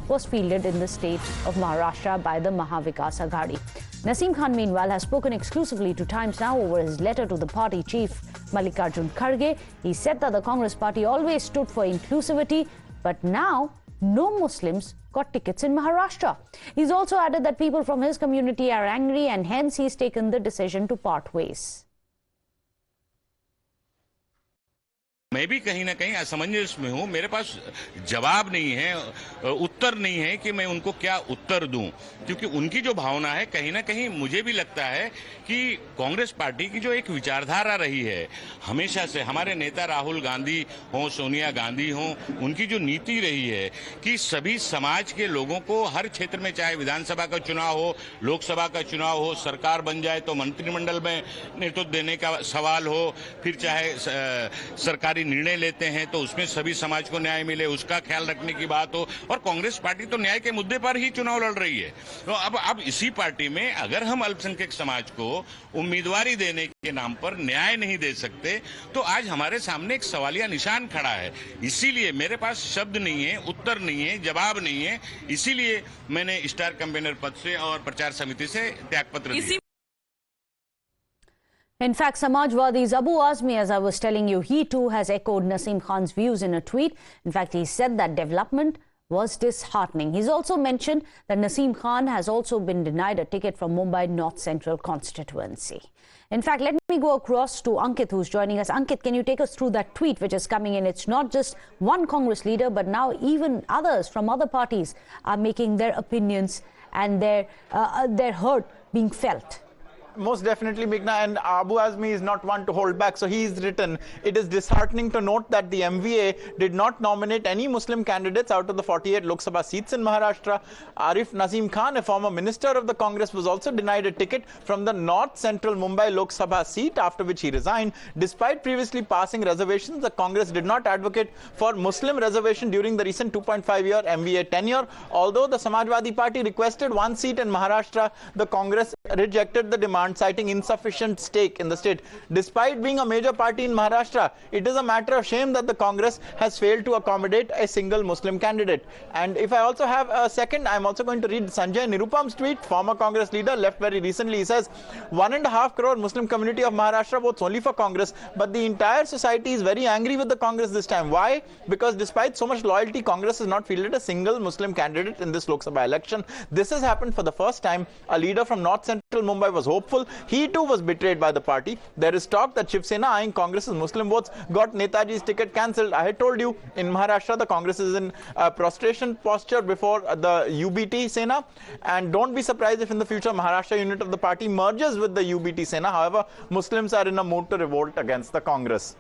was fielded in the state of Maharashtra by the Mahavikas Aghadi. Naseem Khan, meanwhile, has spoken exclusively to Times Now over his letter to the party chief, Mallikarjun Kharge. He said that the Congress party always stood for inclusivity, but now no Muslims got tickets in Maharashtra. He's also added that people from his community are angry and hence he's taken the decision to part ways. मैं भी कहीं ना कहीं असमंजस में हूं। मेरे पास जवाब नहीं है, उत्तर नहीं है कि मैं उनको क्या उत्तर दूं, क्योंकि उनकी जो भावना है कहीं ना कहीं मुझे भी लगता है कि कांग्रेस पार्टी की जो एक विचारधारा रही है हमेशा से, हमारे नेता राहुल गांधी हों, सोनिया गांधी हों, उनकी जो नीति रही है कि सभी समाज के लोगों को हर क्षेत्र में, चाहे विधानसभा का चुनाव हो, लोकसभा का चुनाव हो, सरकार बन जाए तो मंत्रिमंडल में नेतृत्व देने का सवाल हो, फिर चाहे सरकारी निर्णय लेते हैं तो उसमें सभी समाज को न्याय मिले, उसका ख्याल रखने की बात हो। और कांग्रेस पार्टी तो न्याय के मुद्दे पर ही चुनाव लड़ रही है। तो अब इसी पार्टी में अगर हम अल्पसंख्यक समाज को उम्मीदवारी देने के नाम पर न्याय नहीं दे सकते तो आज हमारे सामने एक सवालिया निशान खड़ा है। इसीलिए मेरे पास शब्द नहीं है, उत्तर नहीं है, जवाब नहीं है। इसीलिए मैंने स्टार कैंपेनर पद से और प्रचार समिति से त्यागपत्र दिया। In fact, Samajwadi's Abu Azmi, as I was telling you, he too has echoed Naseem Khan's views in a tweet. In fact, he said that development was disheartening. He's also mentioned that Naseem Khan has also been denied a ticket from Mumbai North Central constituency. In fact, let me go across to Ankit, who's joining us. Ankit, can you take us through that tweet which is coming in? It's not just one Congress leader, but now even others from other parties are making their opinions and their hurt being felt. Most definitely, Meghna, and Abu Azmi is not one to hold back. So he's written, it is disheartening to note that the MVA did not nominate any Muslim candidates out of the 48 Lok Sabha seats in Maharashtra. Arif Naseem Khan, a former minister of the Congress, was also denied a ticket from the North Central Mumbai Lok Sabha seat, after which he resigned. Despite previously passing reservations, the Congress did not advocate for Muslim reservation during the recent 2.5-year MVA tenure. Although the Samajwadi Party requested one seat in Maharashtra, the Congress rejected the demand, citing insufficient stake in the state. Despite being a major party in Maharashtra, it is a matter of shame that the Congress has failed to accommodate a single Muslim candidate. And if I also have a second, I'm also going to read Sanjay Nirupam's tweet. Former Congress leader left very recently. He says, 1.5 crore Muslim community of Maharashtra votes only for Congress, but the entire society is very angry with the Congress this time. Why? Because despite so much loyalty, Congress has not fielded a single Muslim candidate in this Lok Sabha election. This has happened for the first time. A leader from North Central Mumbai was hopeful. He too was betrayed by the party. There is talk that Shiv Sena, eyeing Congress's Muslim votes, got Netaji's ticket cancelled. I had told you, in Maharashtra, the Congress is in prostration posture before the UBT Sena. And don't be surprised if in the future Maharashtra unit of the party merges with the UBT Sena. However, Muslims are in a mood to revolt against the Congress.